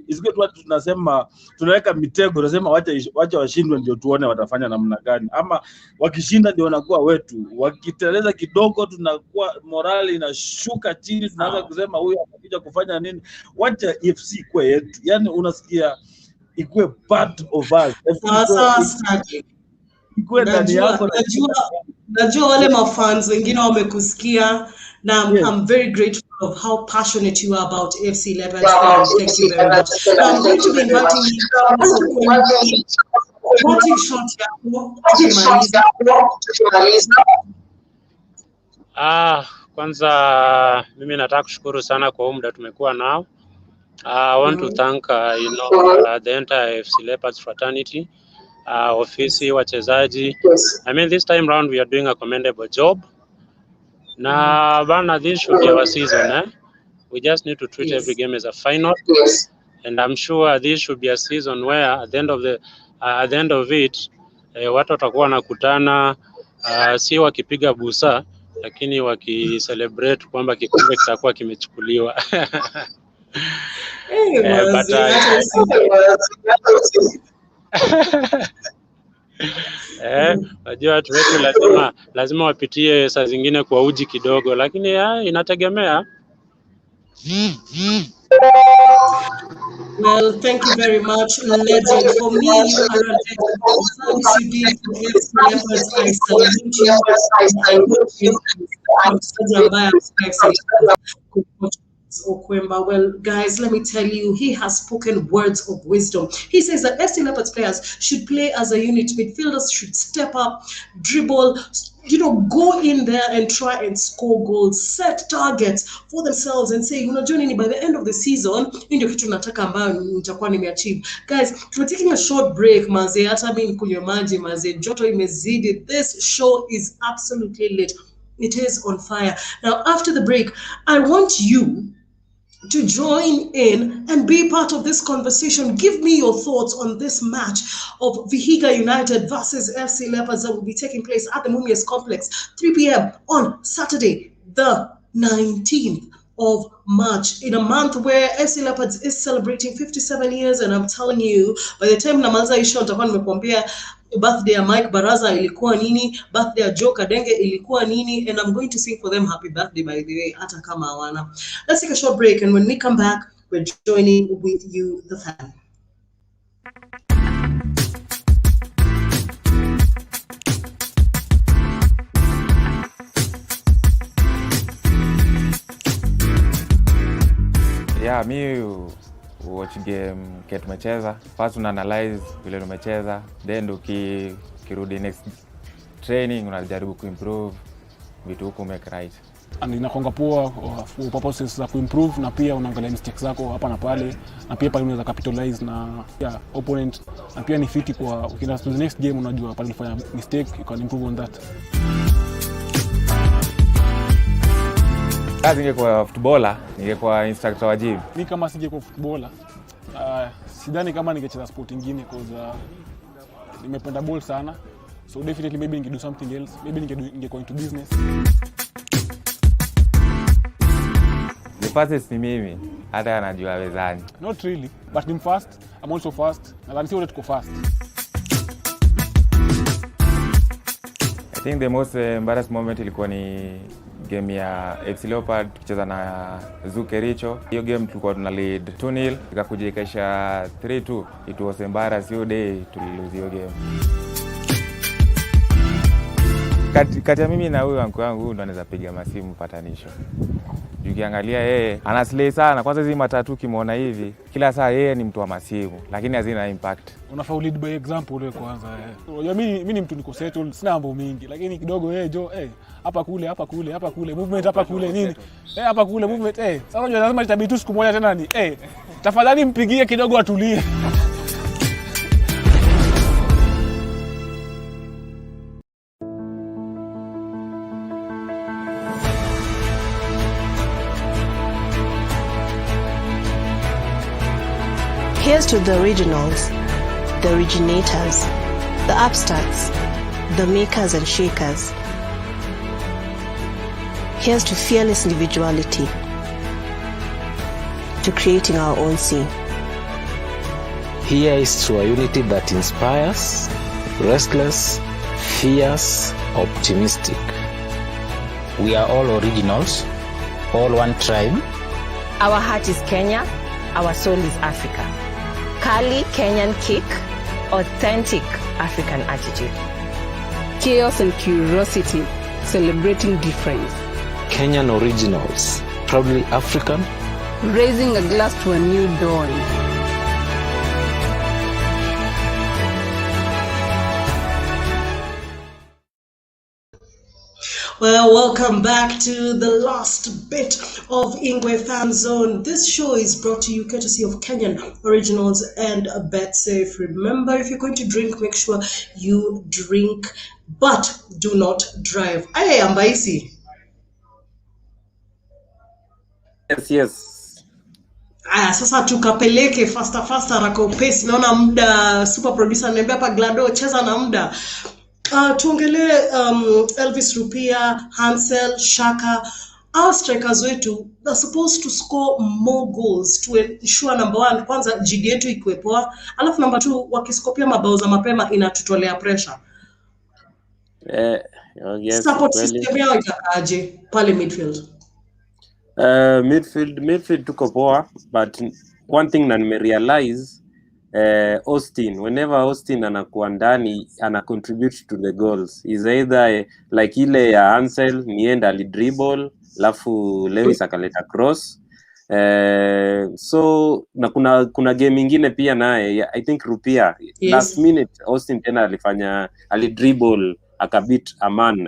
Isikuwe tu tunasema tunaweka mitego, tunasema wacha washindwe ndio tuone watafanya namna gani. Ama wakishinda ndio wanakuwa wetu. Wakiteleza kidogo tunakuwa morali inashuka chini, tunaanza kusema huyu anakuja kufanya nini. Wacha FC ikuwe yetu. Yani unasikia ikuwe part of us. Ikuwe ndani yako. Najua wale mafans wengine wamekusikia na I'm very grateful of how passionate you are about FC Leopards. Thank you very much. I'm going to be inviting you short kwanza mimi nataka kushukuru sana kwa muda tumekuwa nao. I want to thank the entire FC Leopards fraternity, ofisi, wachezaji. I mean, this time round we are doing a commendable job. Na bana, this should be our season, We just need to treat every game as a final. And I'm sure this should be a season where at the end of it, watu watakuwa wanakutana, si wakipiga busa, lakini wakicelebrate kwamba kikombe kitakuwa kimechukuliwa. Najua watu wetu lazima wapitie saa zingine kwa uji kidogo, lakini inategemea. Well, thank you very much, legend. For me, you are a legend. Thanks you did for FC Leopards. I salute you. Well, guys, let me tell you, he has spoken words of wisdom. He says that FC Leopards players should play as a unit. Midfielders should step up, dribble, go in there and try and score goals, set targets for themselves and say, by the end of the season, guys, we're taking a short break, maze. Joto imezidi. This show is absolutely lit. It is on fire. Now, after the break, I want you to join in and be part of this conversation. Give me your thoughts on this match of Vihiga United versus FC Leopards that will be taking place at the Mumias Complex, 3 p.m. on Saturday, the 19th of March, in a month where FC Leopards is celebrating 57 years. And I'm telling you, by the time Namaza Isho nitakuwa nimekuambia birthday ya Mike Baraza ilikuwa nini, birthday ya Joe Kadenge ilikuwa nini, and I'm going to sing for them happy birthday, by the way, hata kama hawana. Let's take a short break, and when we come back, we're joining with you, the fan. Yeah, me watch game ke tumecheza. First una analyze vile tumecheza, then ukirudi next training unajaribu kuimprove vitu huko make right. And inakonga poa for purposes za kuimprove, na pia unaangalia mistakes zako hapa na pale, na pia pale unaweza capitalize na opponent, na pia ni fiti kwa ukienda to the next game, unajua pale ulifanya mistake, you can improve on that. Kazi ningekuwa footballer, ningekuwa instructor wa gym. Mimi kama singekuwa footballer, sidhani kama ningecheza sport nyingine cause nimependa ball sana. So definitely maybe ningedo something else. Maybe ningeko into business. The fastest ni mimi. Hata anajua wezani. Not really, but I'm fast. I'm also fast. Nadhani si wote tuko fast. I think the most embarrassing moment ilikuwa ni game ya FC Leopard tukicheza na Kericho. Hiyo game tulikuwa tuna lead 2-0 ikakuja ikaisha 3-2. It was embarrassing hiyo day tulilose hiyo game. Kati ya mimi na huyu wangu ndo anaweza piga masimu patanisho. Ukiangalia yeye anaslay sana. Kwanza hizi matatu kimuona hivi kila saa yeye ni mtu wa masimu lakini hazina impact. Unafaa lead by example wewe kwanza. Unajua mimi ni mtu niko settled, sina mambo mingi lakini kidogo hapa kule movement hapa kule nini hapa kule movement sasa unajua lazima itabidi tu siku moja tena ni tafadhali mpigie kidogo atulie. Here's to the originals, the originators, the upstarts, the makers and shakers. Here's to fearless individuality, to creating our own scene. Here is to a unity that inspires, restless, fierce, optimistic. We are all originals, all one tribe. Our heart is Kenya, our soul is Africa. Kali Kenyan kick, authentic African attitude. Chaos and curiosity, celebrating difference. Kenyan originals, proudly African. Raising a glass to a new dawn. Well, welcome back to the last bit of Ingwe Fanzone. This show is brought to you courtesy of Kenyan Originals and BetSafe. Remember, if you're going to drink, make sure you drink, but do not drive. Aye, Ambaisi. Yes. Aya, sasa tukapeleke faster rako pace. Naona muda super producer ananiambia hapa Glado cheza na muda. Tuongelee Elvis Rupia, Hansel, Shaka. Our strikers wetu they're supposed to score more goals to ensure number one, kwanza GD yetu ikuwe poa, alafu number two, wakiskopia mabao za mapema inatutolea pressure. Yes, support system yao itakaje pale midfield? Midfield tuko poa, but one thing na nimerealize Austin, whenever Austin anakuwa ndani ana contribute to the goals, is either like ile ya Hansel nienda ali dribble alafu Lewis akaleta cross. So na kuna game nyingine pia naye I think Rupia, yes. Last minute Austin tena alifanya ali dribble akabit a man.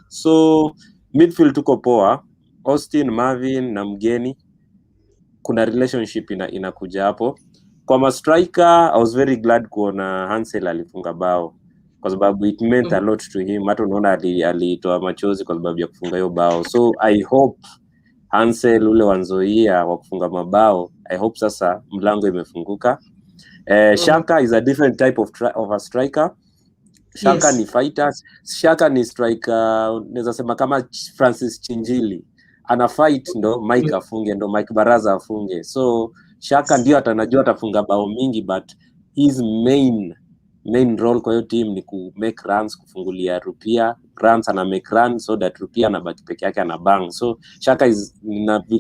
So midfield tuko poa, Austin, Marvin na mgeni, kuna relationship inakuja hapo. Kwa ma striker, I was very glad kuona Hansel alifunga bao kwa sababu it meant a lot to him. Hata unaona alitoa machozi kwa sababu ya kufunga hiyo bao. So I hope Hansel ule wanzoia wa kufunga mabao, I hope sasa mlango imefunguka. Shaka is a different type of a striker. Shaka yes. Ni fighter. Shaka ni striker, naweza sema kama Francis Chinjili. Ana fight ndo Mike afunge, ndo Mike Baraza afunge. So Shaka ndio atanajua atafunga bao mingi, but his main role kwa hiyo team ni ku make runs, kufungulia Rupia runs, ana make runs so that Rupia anabaki peke yake ana bang. So Shaka is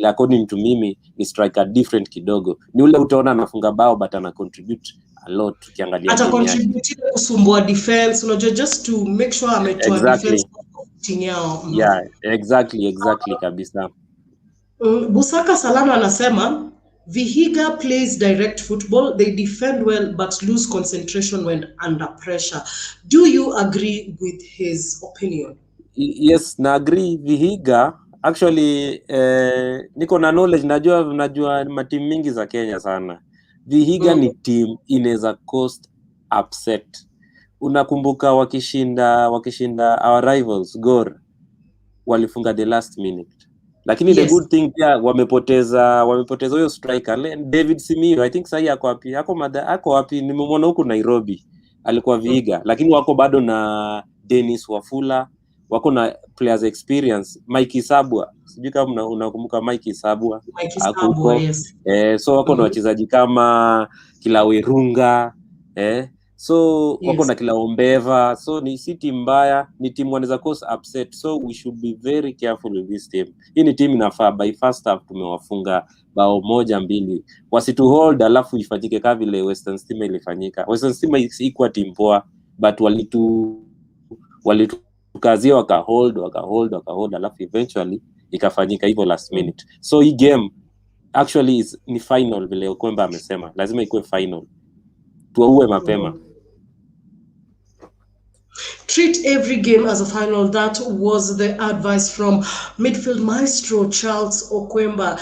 according to mimi ni striker different kidogo. Ni ule utaona anafunga bao but ana contribute a lot ukiangalia. Ata contribute kusumbua defense, unajua just to make sure ametoa exactly. Defense team yao. Yeah, exactly kabisa. Busaka Salama anasema Vihiga plays direct football. They defend well but lose concentration when under pressure. Do you agree with his opinion? Yes, na agree. Vihiga actually niko na knowledge, najua matimu mingi za Kenya sana. Vihiga ni team inaweza cost upset. Unakumbuka wakishinda our rivals Gor walifunga the last minute. Lakini the Yes. good thing pia wamepoteza huyo striker David Simiyu. I think sasa ako wapi? Nimemwona huko Nairobi. Alikuwa Vihiga, lakini wako bado na Dennis Wafula, wako na players experience. Mike Isabwa, sijui kama unakumbuka Mike Isabwa. Yes. So wako na wachezaji kama Kilawerunga, so wako na Kilaombeva. So ni si timu mbaya, ni timu wanaweza cause upset. So we should be very careful with this team. Hii ni timu inafaa by first half tumewafunga bao 1-2. Wasitu hold alafu ifanyike kama vile Western Stima ilifanyika. Western Stima ikuwa timu poa, but walitukazia waka hold alafu eventually ikafanyika hivyo last minute. So hii game actually ni final vile Okwemba amesema. Lazima ikuwe final. Tuwaue mapema. Treat every game as a final. That was the advice from midfield maestro Charles Okwemba.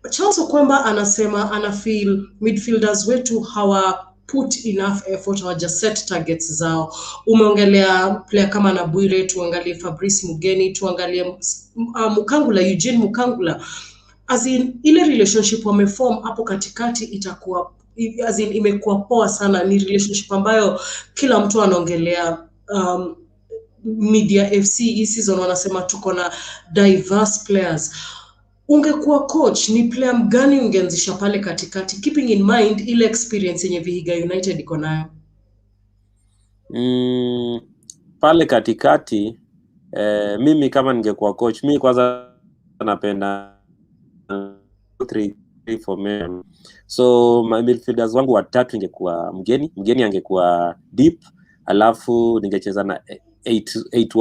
Charles Okwemba anasema anafeel midfielders wetu hawa put enough effort, hawaja set targets zao. Umeongelea player kama Nabwire, tuangalie Fabrice Mugeni, tuangalie Eugene Mukangula. As in, ile relationship wameform hapo katikati itakuwa as in imekuwa poa sana. Ni relationship ambayo kila mtu anaongelea. Media FC hii season wanasema tuko na diverse players. Ungekuwa coach, ni player mgani ungeanzisha pale katikati, keeping in mind ile experience yenye Vihiga United iko nayo? Pale katikati mimi kama ningekuwa coach, mimi kwanza napenda 3 formation. So my midfielders wangu watatu ingekuwa mgeni angekuwa deep, alafu ningecheza na 8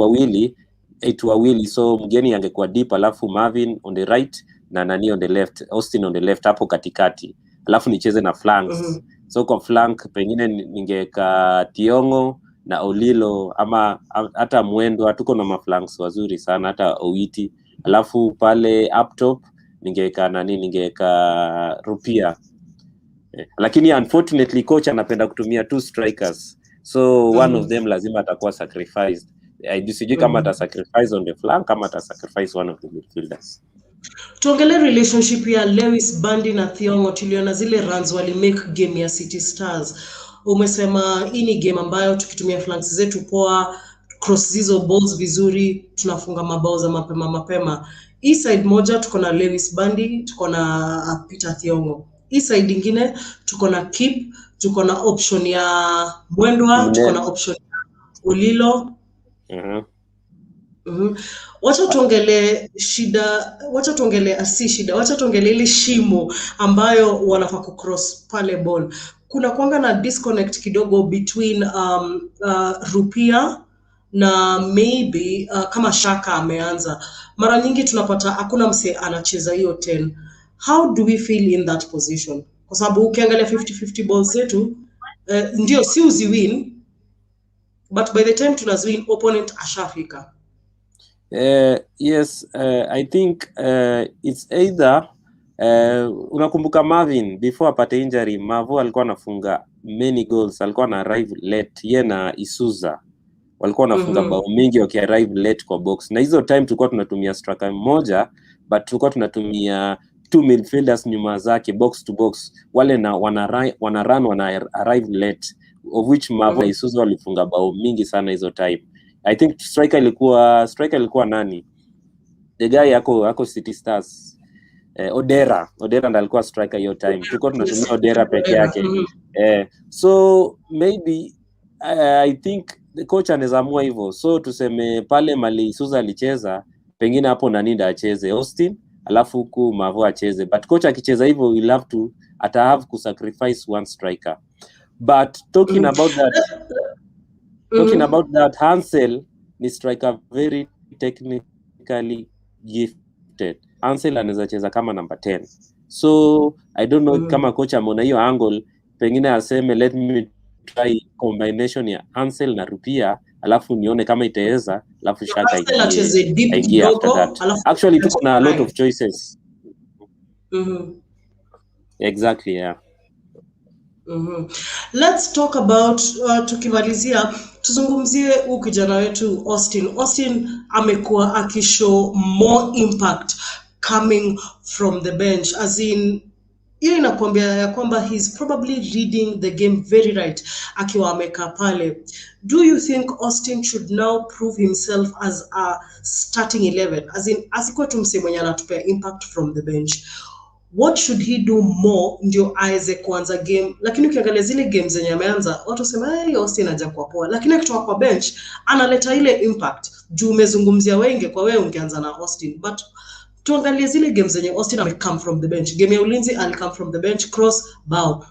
wawili. So mgeni angekuwa deep, alafu Marvin on the right na nani on the left, Austin on the left hapo katikati. Alafu nicheze na flanks. So kwa flank pengine ningeka Tiongo na Olilo ama hata Mwendo. Hatuko na maflanks wazuri sana, hata Owiti. Alafu pale up top ningeka Rupia. Lakini unfortunately coach anapenda kutumia 2 strikers. So one of them lazima atakuwa sacrificed. Sijui kama ata sacrifice on the flank kama ata sacrifice one of the midfielders. Tuongelee relationship ya Lewis Bandi na Thiongo. Tuliona zile runs wali make game ya City Stars. Umesema hii ni game ambayo tukitumia flanks zetu poa, cross hizo balls vizuri, tunafunga mabao za mapema. Hii side moja tuko na Lewis Bandi, tuko na Peter Thiongo. Hii side nyingine tuko na Kip, tuko na option ya Mwendwa, tuko na option ya Olilo. Wacha tuongelee ile shimo ambayo wanafaa kucross pale ball. Kuna kuanga na disconnect kidogo between Rupia na maybe kama Shaka ameanza. Mara nyingi tunapata hakuna mse anacheza hiyo 10. How do we feel in that position? Kwa sababu ukiangalia 50-50 balls zetu ndio si uziwin, but by the time tunazwin opponent ashafika. Yes, I think it's either unakumbuka Marvin before apate injury, Mavo alikuwa anafunga many goals, alikuwa na arrive late. Yeye na Isuza walikuwa wanafunga bao mingi arrive late kwa box. Na hizo time tulikuwa tunatumia striker mmoja, but tulikuwa tunatumia 2 midfielders nyuma zake box to box. Wale na wana arrive late, of which Mavo na Isuza walifunga bao mingi sana hizo time. I think striker ilikuwa nani? The guy yako City Stars. Odera ndiye alikuwa striker hiyo time. Tulikuwa tunatumia Odera peke yake. So maybe I think the coach anaamua hivyo. So tuseme pale mali Isuza alicheza, pengine hapo nani ndio acheze Austin, alafu huku Mavo acheze. But coach akicheza hivyo will have to have to sacrifice one striker. But talking about that, Hansel ni striker very technically gifted. Hansel anaweza cheza kama number 10. So I don't know kama coach ameona hiyo angle, pengine aseme let me try combination ya Hansel na Rupia, alafu nione kama itaweza, alafu Shaka ingie after that. Actually tuko na a lot of choices. Exactly, yeah. Let's talk about tukimalizia tuzungumzie huyu kijana wetu Austin. Austin amekuwa akishow more impact coming from the bench, as in hiyo inakwambia ya kwamba he's probably reading the game very right akiwa amekaa pale. Do you think Austin should now prove himself as a starting 11, as in asikuwa tu msee mwenye anatupea impact from the bench? What should he do more ndio aweze kuanza game? Lakini ukiangalia zile games zenye ameanza, watu wasema hey, Austin haja kwa poa, lakini akitoka kwa bench analeta ile impact. Juu umezungumzia wengi, kwa wewe ungeanza na Austin, but tuangalie zile games zenye Austin come from the bench. Game ya Ulinzi come from the bench, cross, bow.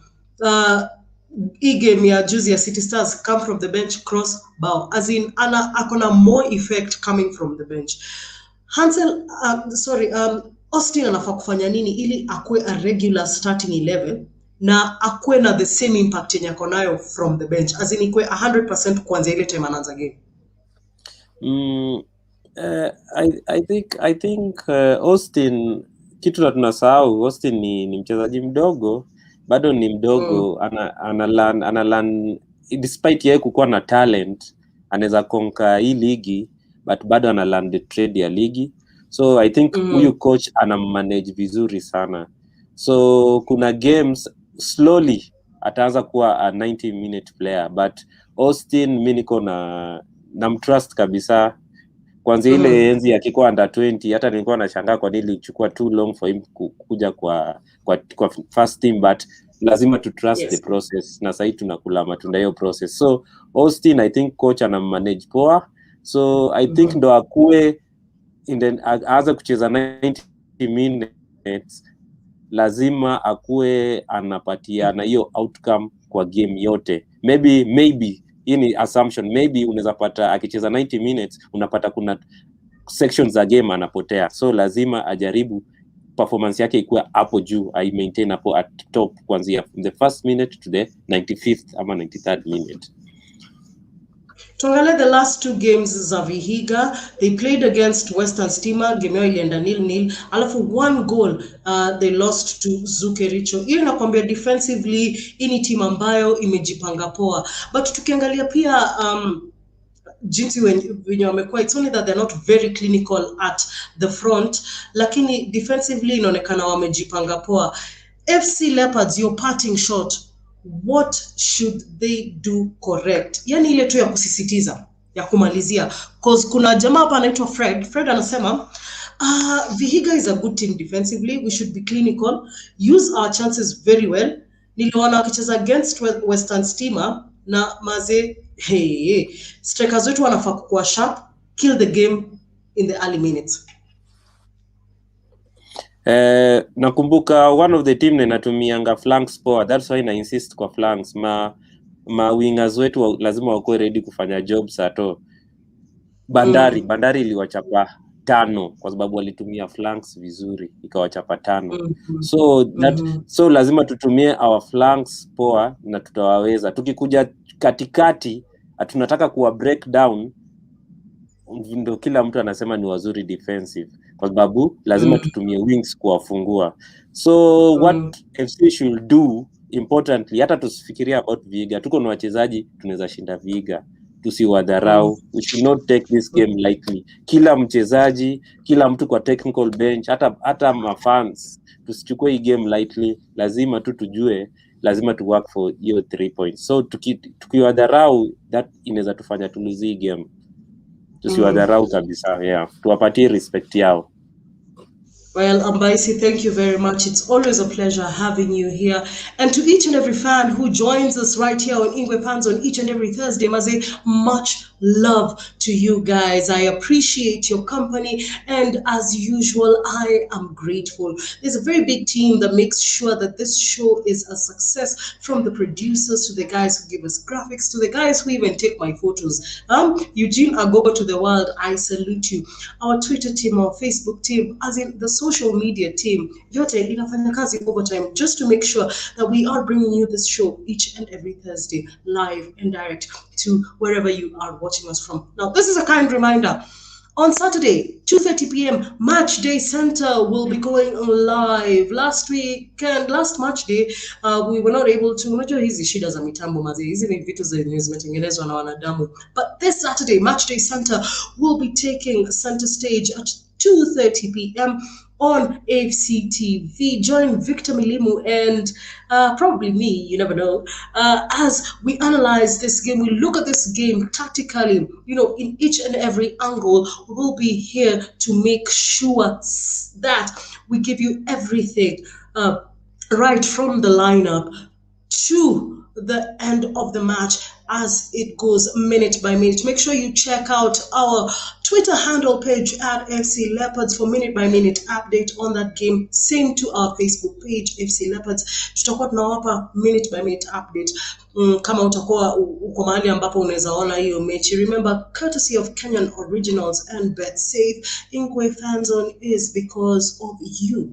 Hii game ya juzi ya City Stars come from the bench, cross, bow. As in akona more effect coming from the bench. Hansel, Austin anafaa kufanya nini ili akue a regular starting 11 na akue na the same impact yenye ako nayo from the bench, as in ikue 100% kuanzia ile time anaanza game? I think Austin, kitu na tunasahau, Austin ni mchezaji mdogo, bado ni mdogo, analan despite yeye kukuwa na talent, anaweza konka hii ligi, but bado analan the trade ya ligi. So I think huyu coach anamanage vizuri sana. So kuna games slowly ataanza kuwa a 90-minute player, but Austin mimi niko na mtrust kabisa. Kwanza ile enzi akikuwa under 20, hata nilikuwa nashangaa kwa nini ilichukua too long for him kuja kwa first team, but lazima to trust the process, na sasa tunakula matunda hiyo process. So Austin, I think coach ana manage poa. So I think ndo akue aanze kucheza 90 minutes, lazima akue anapatia na hiyo outcome kwa game yote. Maybe hii ni assumption, maybe unaweza pata akicheza 90 minutes unapata kuna sections za game anapotea. So lazima ajaribu performance yake ikuwe hapo juu, I maintain hapo at top kuanzia the first minute to the 95th ama 93rd minute. Tuangalie the last two games za Vihiga. They played against Western Stima, game yao ilienda 0-0, alafu one goal they lost to Zukericho. Hiyo inakwambia defensively ini team ambayo imejipanga poa, but tukiangalia pia jinsi wenye wamekuwa, it's only that they're not very clinical at the front, lakini defensively inaonekana wamejipanga poa. FC Leopards, your parting shot, what should they do correct? Yani ile tu ya kusisitiza, ya kumalizia, cause kuna jamaa hapa anaitwa Fred anasema Vihiga is a good team defensively, we should be clinical, use our chances very well. Niliona wakicheza against Western Stima na maze, strikers wetu wanafaa kuwa sharp, kill the game in the early minutes. Nakumbuka one of the team inatumianga flanks poa, that's why na insist kwa flanks. Ma wingers wetu lazima wakuwe ready kufanya jobs ato. Bandari iliwachapa 5 kwa sababu walitumia flanks vizuri, ikawachapa 5. So lazima tutumie our flanks poa na tutawaweza. Tukikuja katikati tunataka kuwa break down, ndio kila mtu anasema ni wazuri defensive, kwa sababu lazima tutumie wings kuwafungua. So what FC should do importantly, hata tusifikiria about Vihiga, tuko na wachezaji tunaweza shinda Vihiga, tusiwadharau. We should not take this game lightly. Kila mchezaji, kila mtu kwa technical bench, hata mafans, tusichukue hii game lightly. Lazima tujue, lazima to work for hiyo 3 points. So tukiwadharau, that inaweza tufanya tuluzi hii game. Tusiwadharau kabisa, tuwapatie respect yao. Well, Ambaisi, thank you very much. It's always a pleasure having you here. And to each and every fan who joins us right here on Ingwe Fanzone each and every Thursday, Maze, much love to you guys. I appreciate your company. And as usual, I am grateful. There's a very big team that makes sure that this show is a success, from the producers to the guys who give us graphics, to the guys who even take my photos. Eugene Agogo to the world, I salute you. Our Twitter team, our Facebook team, as in the social media team, yote inafanya kazi overtime just to make sure that we are bringing you this show each and every Thursday, live and direct to wherever you are watching us from. Now, this is a kind reminder. On Saturday, 2:30 p.m., Match Day Center will be going live. Last match day, we were not able to. Unajua hizi shida za mitambo mazi, hizi ni vitu zenye zimetengenezwa na wanadamu. But this Saturday, Match Day Center will be taking center stage at 2:30 p.m. on FCTV. Join Victor Milimu and probably me, you never know, as we analyze this game. We look at this game tactically, in each and every angle. We will be here to make sure that we give you everything right from the lineup to the end of the match as it goes minute by minute. Make sure you check out our Twitter handle page at FC Leopards for minute by minute update on that game. Same to our Facebook page FC Leopards. Tutakuwa tunawapa minute by minute update. Kama utakuwa uko mahali ambapo unaweza ona hiyo mechi. Remember, courtesy of Kenyan Originals and BetSafe, Ingwe Fanzone is because of you.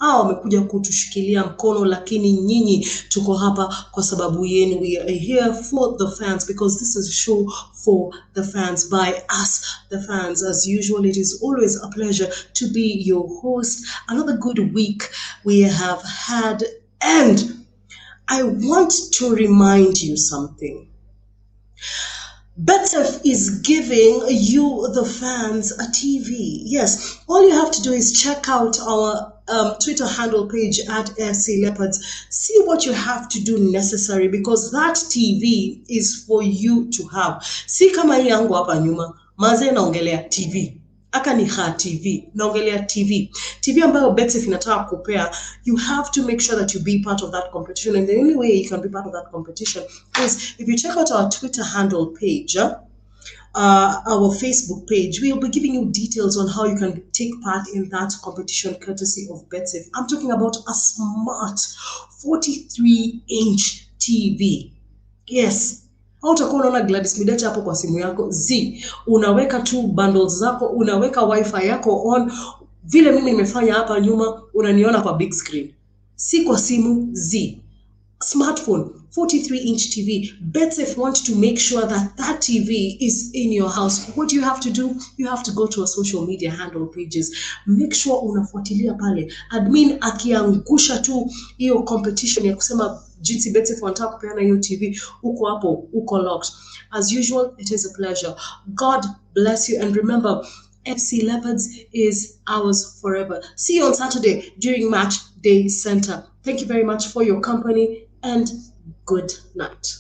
Wamekuja kutushikilia mkono, lakini nyinyi tuko hapa kwa sababu yenu. We are here for the fans because this is a show for the fans by us, the fans. As usual, it is always a pleasure to be your host. Another good week we have had, and I want to remind you something. BetSafe is giving you, the fans, a TV. Yes, all you have to do is check out our Twitter handle page at FC Leopards. See what you have to do necessary, because that TV is for you to have. Si kama hii yangu hapa nyuma, maze naongelea TV. Aka ni TV, naongelea TV ambayo BetSafe inataka kupea. You have to make sure that you be part of that competition, and the only way you can be part of that competition is if you check out our Twitter handle page, our Facebook page. We'll be giving you details on how you can take part in that competition courtesy of BetSafe. I'm talking about a smart 43-inch TV. Yes. Hautakuwa unaona Gladys Midecha hapo kwa simu yako. Unaweka tu bundles zako, unaweka wifi yako on. Vile mimi nimefanya hapa nyuma, unaniona kwa big screen. Si kwa simu. Smartphone, 43-inch TV. BetSafe wants to make sure that that TV is in your house. What do you have to do? You have to go to our social media handle pages. Make sure unafuatilia pale. Admin akiangusha tu hiyo competition ya kusema jinsi BetSafe wanataka kupeana hiyo TV, uko hapo, uko locked. As usual, it is a pleasure. God bless you, and remember, FC Leopards is ours forever. See you on Saturday during Match Day Center. Thank you very much for your company, and good night.